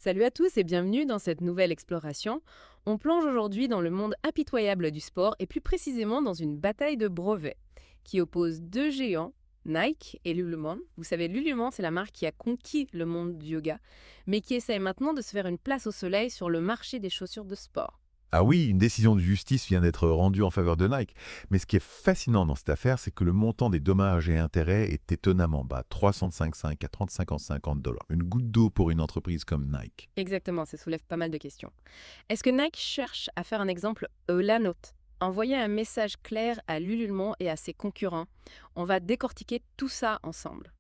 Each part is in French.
Salut à tous et bienvenue dans cette nouvelle exploration. On plonge aujourd'hui dans le monde impitoyable du sport et plus précisément dans une bataille de brevets qui oppose deux géants, Nike et Lululemon. Vous savez, Lululemon, c'est la marque qui a conquis le monde du yoga, mais qui essaye maintenant de se faire une place au soleil sur le marché des chaussures de sport. Ah oui, une décision de justice vient d'être rendue en faveur de Nike. Mais ce qui est fascinant dans cette affaire, c'est que le montant des dommages et intérêts est étonnamment bas, 365 à 35,50 $. Une goutte d'eau pour une entreprise comme Nike. Exactement, ça soulève pas mal de questions. Est-ce que Nike cherche à faire un exemple la note? Envoyer un message clair à Lululemon et à ses concurrents. On va décortiquer tout ça ensemble.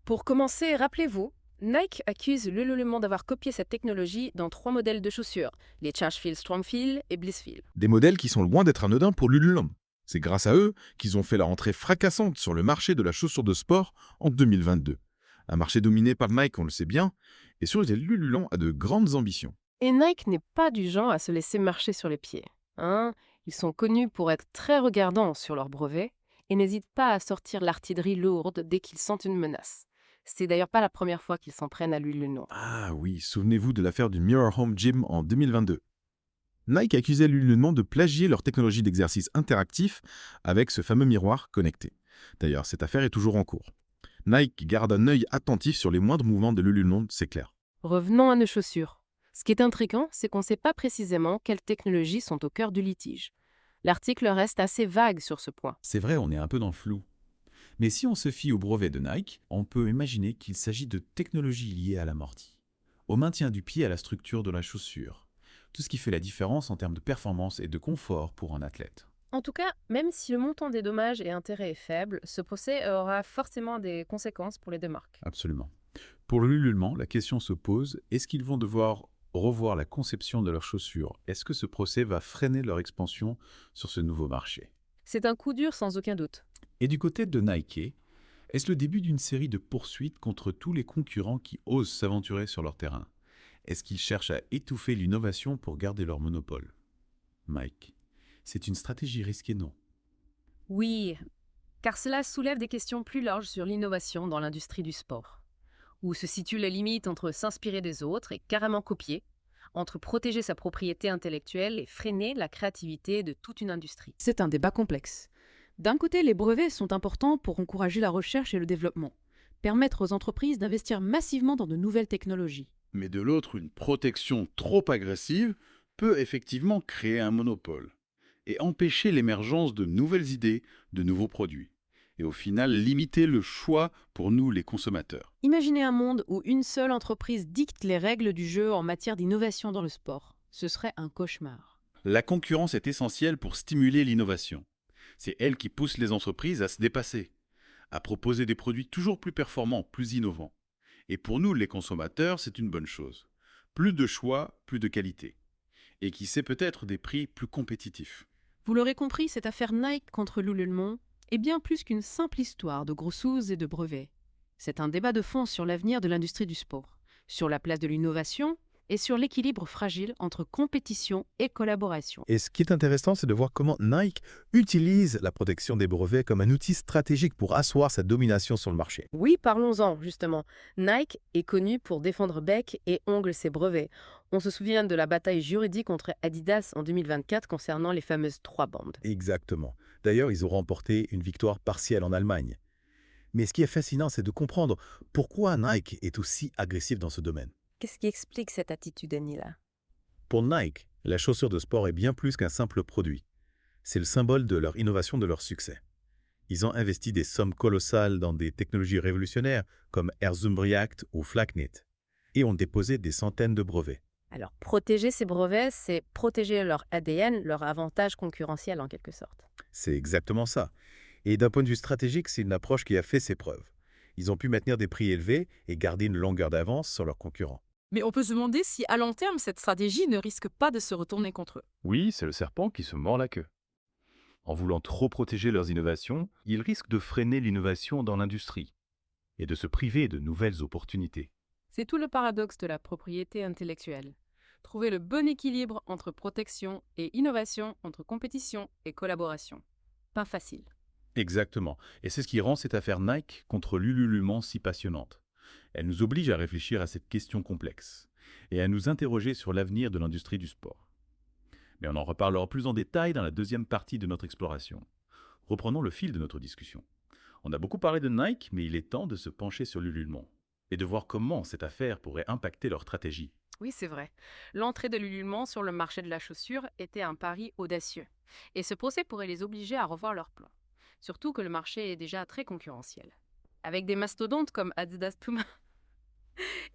Pour commencer, rappelez-vous, Nike accuse Lululemon d'avoir copié cette technologie dans trois modèles de chaussures, les Chargefeel Strongfeel et Blissfeel. Des modèles qui sont loin d'être anodins pour Lululemon. C'est grâce à eux qu'ils ont fait leur entrée fracassante sur le marché de la chaussure de sport en 2022. Un marché dominé par Nike, on le sait bien, et sur lequel Lululemon a de grandes ambitions. Et Nike n'est pas du genre à se laisser marcher sur les pieds. Hein. Ils sont connus pour être très regardants sur leurs brevets et n'hésitent pas à sortir l'artillerie lourde dès qu'ils sentent une menace. C'est d'ailleurs pas la première fois qu'ils s'en prennent à Lululemon. Ah oui, souvenez-vous de l'affaire du Mirror Home Gym en 2022. Nike accusait Lululemon de plagier leur technologie d'exercice interactif avec ce fameux miroir connecté. D'ailleurs, cette affaire est toujours en cours. Nike garde un œil attentif sur les moindres mouvements de Lululemon, c'est clair. Revenons à nos chaussures. Ce qui est intriguant, c'est qu'on ne sait pas précisément quelles technologies sont au cœur du litige. L'article reste assez vague sur ce point. C'est vrai, on est un peu dans le flou. Mais si on se fie au brevet de Nike, on peut imaginer qu'il s'agit de technologies liées à l'amorti, au maintien du pied à la structure de la chaussure, tout ce qui fait la différence en termes de performance et de confort pour un athlète. En tout cas, même si le montant des dommages et intérêts est faible, ce procès aura forcément des conséquences pour les deux marques. Absolument. Pour le Lululemon, la question se pose, est-ce qu'ils vont devoir revoir la conception de leurs chaussures? Est-ce que ce procès va freiner leur expansion sur ce nouveau marché? C'est un coup dur sans aucun doute. Et du côté de Nike, est-ce le début d'une série de poursuites contre tous les concurrents qui osent s'aventurer sur leur terrain? Est-ce qu'ils cherchent à étouffer l'innovation pour garder leur monopole? Mike, c'est une stratégie risquée, non? Oui, car cela soulève des questions plus larges sur l'innovation dans l'industrie du sport. Où se situe la limite entre s'inspirer des autres et carrément copier, entre protéger sa propriété intellectuelle et freiner la créativité de toute une industrie. C'est un débat complexe. D'un côté, les brevets sont importants pour encourager la recherche et le développement, permettre aux entreprises d'investir massivement dans de nouvelles technologies. Mais de l'autre, une protection trop agressive peut effectivement créer un monopole et empêcher l'émergence de nouvelles idées, de nouveaux produits. Et au final, limiter le choix pour nous, les consommateurs. Imaginez un monde où une seule entreprise dicte les règles du jeu en matière d'innovation dans le sport. Ce serait un cauchemar. La concurrence est essentielle pour stimuler l'innovation. C'est elle qui pousse les entreprises à se dépasser, à proposer des produits toujours plus performants, plus innovants. Et pour nous, les consommateurs, c'est une bonne chose. Plus de choix, plus de qualité. Et qui sait peut-être des prix plus compétitifs. Vous l'aurez compris, cette affaire Nike contre Lululemon est bien plus qu'une simple histoire de gros sous et de brevets. C'est un débat de fond sur l'avenir de l'industrie du sport, sur la place de l'innovation et sur l'équilibre fragile entre compétition et collaboration. Et ce qui est intéressant, c'est de voir comment Nike utilise la protection des brevets comme un outil stratégique pour asseoir sa domination sur le marché. Oui, parlons-en, justement. Nike est connu pour défendre bec et ongles ses brevets. On se souvient de la bataille juridique contre Adidas en 2024 concernant les fameuses trois bandes. Exactement. D'ailleurs, ils ont remporté une victoire partielle en Allemagne. Mais ce qui est fascinant, c'est de comprendre pourquoi Nike est aussi agressif dans ce domaine. Qu'est-ce qui explique cette attitude, Anila? Pour Nike, la chaussure de sport est bien plus qu'un simple produit. C'est le symbole de leur innovation, de leur succès. Ils ont investi des sommes colossales dans des technologies révolutionnaires comme Air Zoom React ou Flyknit et ont déposé des centaines de brevets. Alors, protéger ces brevets, c'est protéger leur ADN, leur avantage concurrentiel en quelque sorte. C'est exactement ça. Et d'un point de vue stratégique, c'est une approche qui a fait ses preuves. Ils ont pu maintenir des prix élevés et garder une longueur d'avance sur leurs concurrents. Mais on peut se demander si, à long terme, cette stratégie ne risque pas de se retourner contre eux. Oui, c'est le serpent qui se mord la queue. En voulant trop protéger leurs innovations, ils risquent de freiner l'innovation dans l'industrie et de se priver de nouvelles opportunités. C'est tout le paradoxe de la propriété intellectuelle. Trouver le bon équilibre entre protection et innovation, entre compétition et collaboration. Pas facile. Exactement. Et c'est ce qui rend cette affaire Nike contre Lululemon si passionnante. Elle nous oblige à réfléchir à cette question complexe. et à nous interroger sur l'avenir de l'industrie du sport. Mais on en reparlera plus en détail dans la deuxième partie de notre exploration. Reprenons le fil de notre discussion. On a beaucoup parlé de Nike, mais il est temps de se pencher sur Lululemon et de voir comment cette affaire pourrait impacter leur stratégie. Oui, c'est vrai. L'entrée de Lululemon sur le marché de la chaussure était un pari audacieux. Et ce procès pourrait les obliger à revoir leur plan. Surtout que le marché est déjà très concurrentiel. Avec des mastodontes comme Adidas, Puma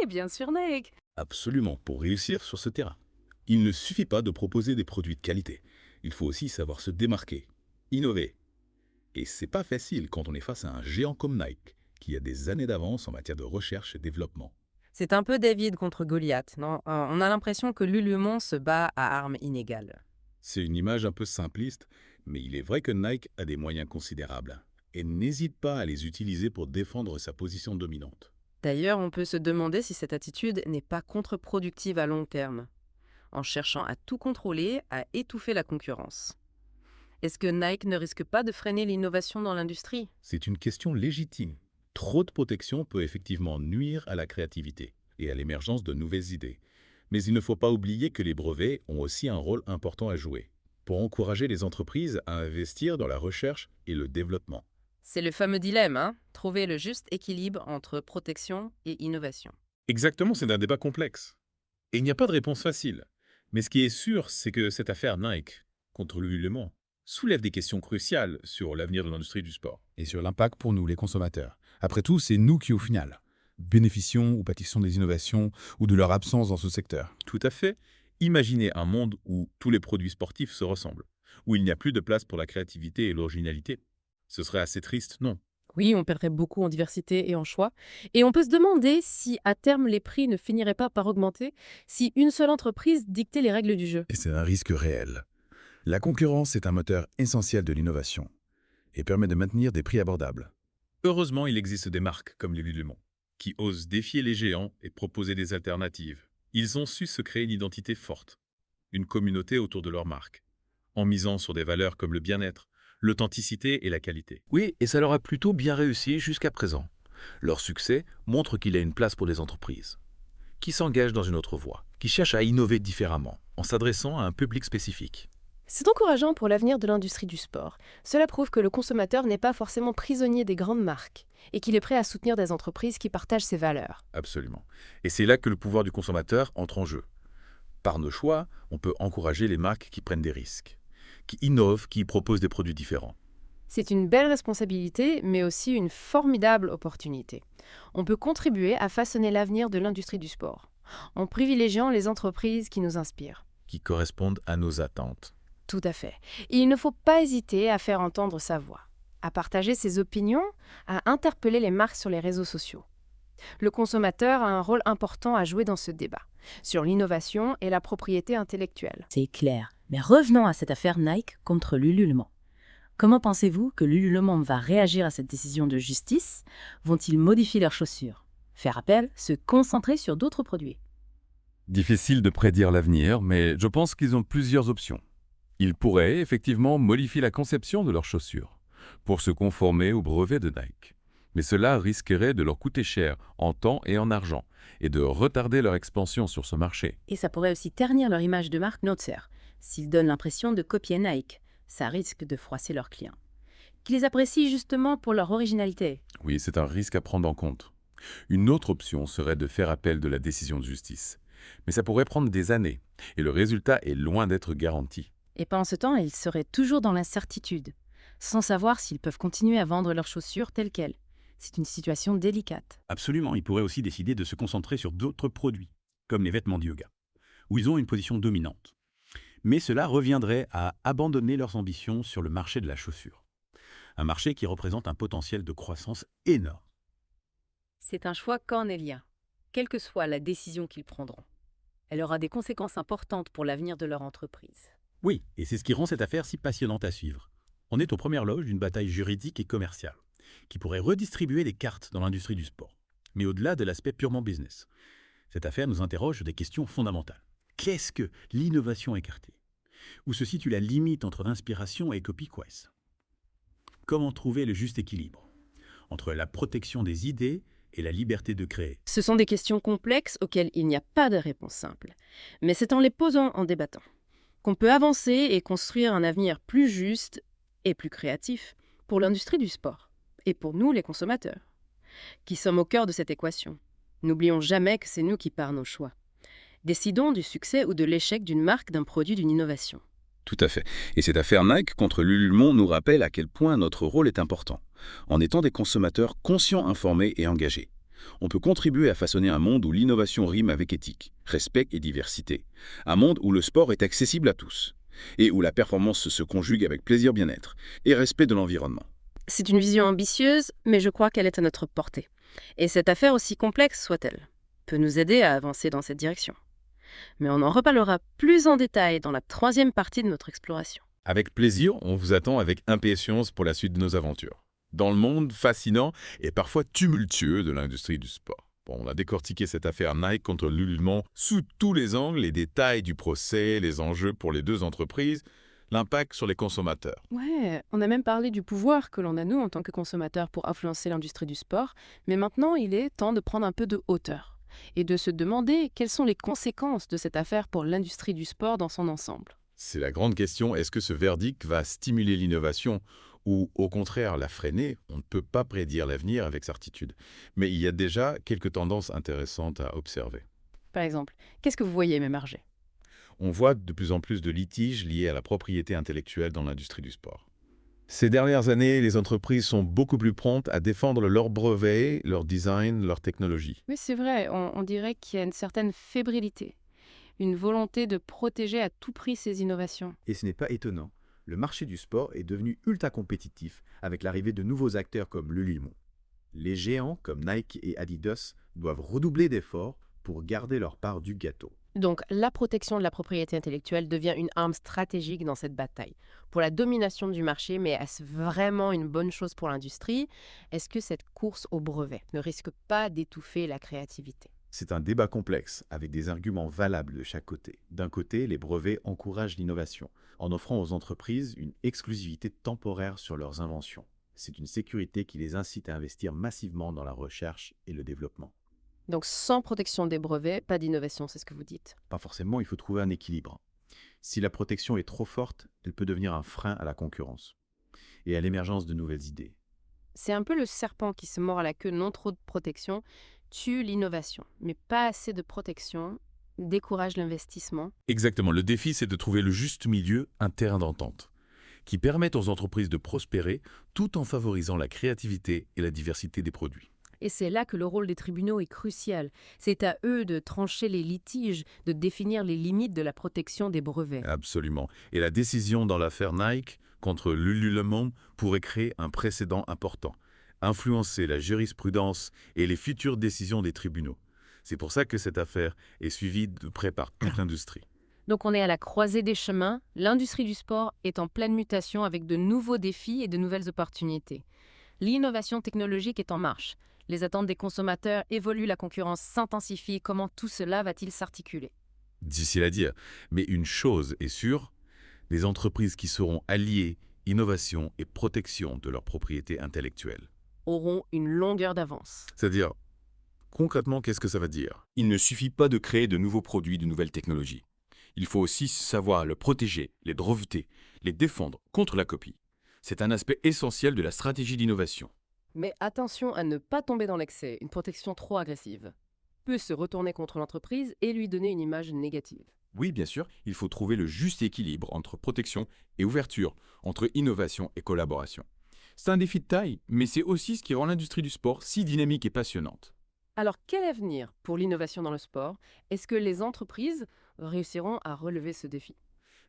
et bien sûr Nike. Absolument, pour réussir sur ce terrain. Il ne suffit pas de proposer des produits de qualité. Il faut aussi savoir se démarquer, innover. Et c'est pas facile quand on est face à un géant comme Nike, qui a des années d'avance en matière de recherche et développement. C'est un peu David contre Goliath, non? On a l'impression que Lululemon se bat à armes inégales. C'est une image un peu simpliste, mais il est vrai que Nike a des moyens considérables et n'hésite pas à les utiliser pour défendre sa position dominante. D'ailleurs, on peut se demander si cette attitude n'est pas contre-productive à long terme, en cherchant à tout contrôler, à étouffer la concurrence. Est-ce que Nike ne risque pas de freiner l'innovation dans l'industrie? C'est une question légitime. Trop de protection peut effectivement nuire à la créativité et à l'émergence de nouvelles idées. Mais il ne faut pas oublier que les brevets ont aussi un rôle important à jouer pour encourager les entreprises à investir dans la recherche et le développement. C'est le fameux dilemme, hein? Trouver le juste équilibre entre protection et innovation. Exactement, c'est un débat complexe. Et il n'y a pas de réponse facile. Mais ce qui est sûr, c'est que cette affaire Nike contre Lululemon soulève des questions cruciales sur l'avenir de l'industrie du sport. Et sur l'impact pour nous, les consommateurs. Après tout, c'est nous qui, au final, bénéficions ou pâtissons des innovations ou de leur absence dans ce secteur. Tout à fait. Imaginez un monde où tous les produits sportifs se ressemblent, où il n'y a plus de place pour la créativité et l'originalité. Ce serait assez triste, non? Oui, on perdrait beaucoup en diversité et en choix. Et on peut se demander si, à terme, les prix ne finiraient pas par augmenter si une seule entreprise dictait les règles du jeu. Et c'est un risque réel. La concurrence est un moteur essentiel de l'innovation et permet de maintenir des prix abordables. Heureusement, il existe des marques comme les Lululemon, qui osent défier les géants et proposer des alternatives. Ils ont su se créer une identité forte, une communauté autour de leur marque, en misant sur des valeurs comme le bien-être, l'authenticité et la qualité. Oui, et ça leur a plutôt bien réussi jusqu'à présent. Leur succès montre qu'il y a une place pour les entreprises, qui s'engagent dans une autre voie, qui cherchent à innover différemment, en s'adressant à un public spécifique. C'est encourageant pour l'avenir de l'industrie du sport. Cela prouve que le consommateur n'est pas forcément prisonnier des grandes marques et qu'il est prêt à soutenir des entreprises qui partagent ses valeurs. Absolument. Et c'est là que le pouvoir du consommateur entre en jeu. Par nos choix, on peut encourager les marques qui prennent des risques, qui innovent, qui proposent des produits différents. C'est une belle responsabilité, mais aussi une formidable opportunité. On peut contribuer à façonner l'avenir de l'industrie du sport, en privilégiant les entreprises qui nous inspirent. Qui correspondent à nos attentes. Tout à fait. Et il ne faut pas hésiter à faire entendre sa voix, à partager ses opinions, à interpeller les marques sur les réseaux sociaux. Le consommateur a un rôle important à jouer dans ce débat, sur l'innovation et la propriété intellectuelle. C'est clair. Mais revenons à cette affaire Nike contre Lululemon. Comment pensez-vous que Lululemon va réagir à cette décision de justice? Vont-ils modifier leurs chaussures? Faire appel, se concentrer sur d'autres produits? Difficile de prédire l'avenir, mais je pense qu'ils ont plusieurs options. Ils pourraient effectivement modifier la conception de leurs chaussures pour se conformer au brevet de Nike. Mais cela risquerait de leur coûter cher en temps et en argent et de retarder leur expansion sur ce marché. Et ça pourrait aussi ternir leur image de marque Notzer. S'ils donnent l'impression de copier Nike, ça risque de froisser leurs clients, qui les apprécient justement pour leur originalité. Oui, c'est un risque à prendre en compte. Une autre option serait de faire appel de la décision de justice. Mais ça pourrait prendre des années, et le résultat est loin d'être garanti. Et pendant ce temps, ils seraient toujours dans l'incertitude, sans savoir s'ils peuvent continuer à vendre leurs chaussures telles quelles. C'est une situation délicate. Absolument, ils pourraient aussi décider de se concentrer sur d'autres produits, comme les vêtements de yoga, où ils ont une position dominante. Mais cela reviendrait à abandonner leurs ambitions sur le marché de la chaussure. Un marché qui représente un potentiel de croissance énorme. C'est un choix cornélien, quelle que soit la décision qu'ils prendront. Elle aura des conséquences importantes pour l'avenir de leur entreprise. Oui, et c'est ce qui rend cette affaire si passionnante à suivre. On est aux premières loges d'une bataille juridique et commerciale, qui pourrait redistribuer les cartes dans l'industrie du sport. Mais au-delà de l'aspect purement business, cette affaire nous interroge sur des questions fondamentales. Qu'est-ce que l'innovation écartée? Où se situe la limite entre inspiration et copy-quest? Comment trouver le juste équilibre entre la protection des idées et la liberté de créer. Ce sont des questions complexes auxquelles il n'y a pas de réponse simple. Mais c'est en les posant, en débattant, qu'on peut avancer et construire un avenir plus juste et plus créatif pour l'industrie du sport et pour nous, les consommateurs, qui sommes au cœur de cette équation. N'oublions jamais que c'est nous qui parlons nos choix. Décidons du succès ou de l'échec d'une marque, d'un produit, d'une innovation. Tout à fait. Et cette affaire Nike contre l'Ululemont nous rappelle à quel point notre rôle est important. En étant des consommateurs conscients, informés et engagés, on peut contribuer à façonner un monde où l'innovation rime avec éthique, respect et diversité. Un monde où le sport est accessible à tous et où la performance se conjugue avec plaisir, bien-être et respect de l'environnement. C'est une vision ambitieuse, mais je crois qu'elle est à notre portée. Et cette affaire, aussi complexe soit-elle, peut nous aider à avancer dans cette direction. Mais on en reparlera plus en détail dans la 3e partie de notre exploration. Avec plaisir, on vous attend avec impatience pour la suite de nos aventures. Dans le monde fascinant et parfois tumultueux de l'industrie du sport. Bon, on a décortiqué cette affaire Nike contre l'Ululemont sous tous les angles, les détails du procès, les enjeux pour les deux entreprises, l'impact sur les consommateurs. Ouais, on a même parlé du pouvoir que l'on a nous en tant que consommateurs pour influencer l'industrie du sport, mais maintenant il est temps de prendre un peu de hauteur et de se demander quelles sont les conséquences de cette affaire pour l'industrie du sport dans son ensemble. C'est la grande question, est-ce que ce verdict va stimuler l'innovation ou au contraire la freiner? On ne peut pas prédire l'avenir avec certitude. Mais il y a déjà quelques tendances intéressantes à observer. Par exemple, qu'est-ce que vous voyez m'émerger? On voit de plus en plus de litiges liés à la propriété intellectuelle dans l'industrie du sport. Ces dernières années, les entreprises sont beaucoup plus promptes à défendre leurs brevets, leur design, leur technologie. Oui, c'est vrai, on dirait qu'il y a une certaine fébrilité, une volonté de protéger à tout prix ces innovations. Et ce n'est pas étonnant. Le marché du sport est devenu ultra compétitif avec l'arrivée de nouveaux acteurs comme l'Ululemont. Les géants comme Nike et Adidas doivent redoubler d'efforts pour garder leur part du gâteau. Donc, la protection de la propriété intellectuelle devient une arme stratégique dans cette bataille pour la domination du marché, mais est-ce vraiment une bonne chose pour l'industrie? Est-ce que cette course au brevet ne risque pas d'étouffer la créativité? C'est un débat complexe avec des arguments valables de chaque côté. D'un côté, les brevets encouragent l'innovation en offrant aux entreprises une exclusivité temporaire sur leurs inventions. C'est une sécurité qui les incite à investir massivement dans la recherche et le développement. Donc, sans protection des brevets, pas d'innovation, c'est ce que vous dites. Pas forcément, il faut trouver un équilibre. Si la protection est trop forte, elle peut devenir un frein à la concurrence et à l'émergence de nouvelles idées. C'est un peu le serpent qui se mord à la queue. Non trop de protection tue l'innovation, mais pas assez de protection décourage l'investissement. Exactement, le défi c'est de trouver le juste milieu, un terrain d'entente, qui permette aux entreprises de prospérer tout en favorisant la créativité et la diversité des produits. Et c'est là que le rôle des tribunaux est crucial. C'est à eux de trancher les litiges, de définir les limites de la protection des brevets. Absolument. Et la décision dans l'affaire Nike contre l'Ululemont pourrait créer un précédent important, influencer la jurisprudence et les futures décisions des tribunaux. C'est pour ça que cette affaire est suivie de près par toute l'industrie. Donc on est à la croisée des chemins. L'industrie du sport est en pleine mutation avec de nouveaux défis et de nouvelles opportunités. L'innovation technologique est en marche. Les attentes des consommateurs évoluent, la concurrence s'intensifie. Comment tout cela va-t-il s'articuler? Difficile à dire, mais une chose est sûre, les entreprises qui seront alliées innovation et protection de leur propriété intellectuelle Auront une longueur d'avance. C'est-à-dire, concrètement, qu'est-ce que ça va dire? Il ne suffit pas de créer de nouveaux produits, de nouvelles technologies. Il faut aussi savoir le protéger, les breveter, les défendre contre la copie. C'est un aspect essentiel de la stratégie d'innovation. Mais attention à ne pas tomber dans l'excès. Une protection trop agressive peut se retourner contre l'entreprise et lui donner une image négative. Oui, bien sûr, il faut trouver le juste équilibre entre protection et ouverture, entre innovation et collaboration. C'est un défi de taille, mais c'est aussi ce qui rend l'industrie du sport si dynamique et passionnante. Alors, quel avenir pour l'innovation dans le sport? Est-ce que les entreprises réussiront à relever ce défi?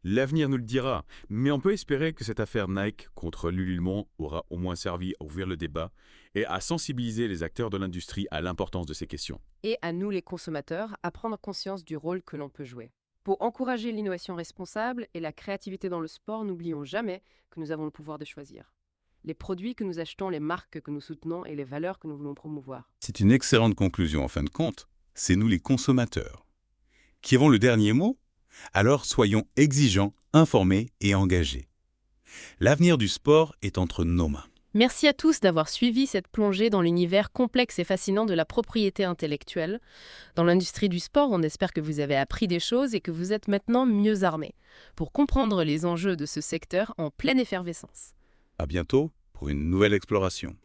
L'avenir nous le dira, mais on peut espérer que cette affaire Nike contre l'Ululemont aura au moins servi à ouvrir le débat et à sensibiliser les acteurs de l'industrie à l'importance de ces questions. Et à nous, les consommateurs, à prendre conscience du rôle que l'on peut jouer. Pour encourager l'innovation responsable et la créativité dans le sport, n'oublions jamais que nous avons le pouvoir de choisir. Les produits que nous achetons, les marques que nous soutenons et les valeurs que nous voulons promouvoir. C'est une excellente conclusion en fin de compte. C'est nous les consommateurs qui avons le dernier mot. Alors soyons exigeants, informés et engagés. L'avenir du sport est entre nos mains. Merci à tous d'avoir suivi cette plongée dans l'univers complexe et fascinant de la propriété intellectuelle. Dans l'industrie du sport, on espère que vous avez appris des choses et que vous êtes maintenant mieux armés pour comprendre les enjeux de ce secteur en pleine effervescence. À bientôt pour une nouvelle exploration.